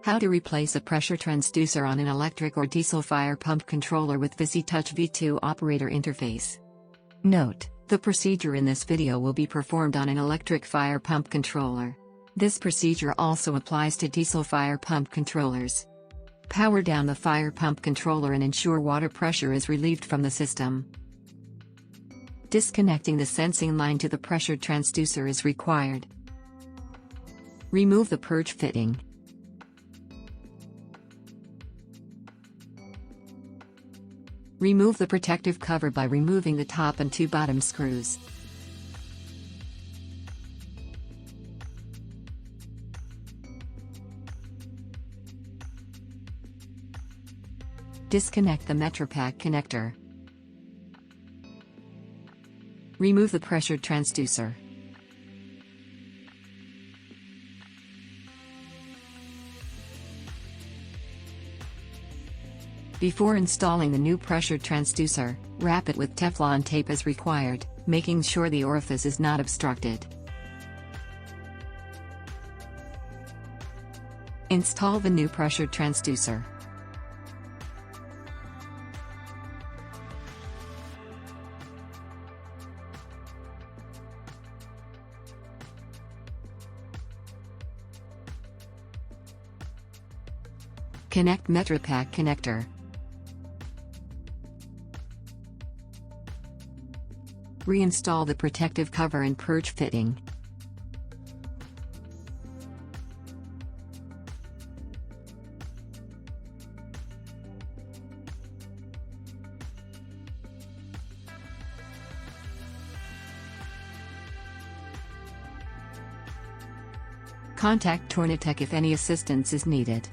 How to replace a pressure transducer on an electric or diesel fire pump controller with ViZiTouch V2 operator interface. Note: the procedure in this video will be performed on an electric fire pump controller. This procedure also applies to diesel fire pump controllers. Power down the fire pump controller and ensure water pressure is relieved from the system. Disconnecting the sensing line to the pressure transducer is required. Remove the purge fitting. Remove the protective cover by removing the top and two bottom screws. Disconnect the metripak connector. Remove the pressure transducer. Before installing the new pressure transducer, wrap it with Teflon tape as required, making sure the orifice is not obstructed. Install the new pressure transducer. Connect metripak connector. Reinstall the protective cover and purge fitting. Contact Tornatech if any assistance is needed.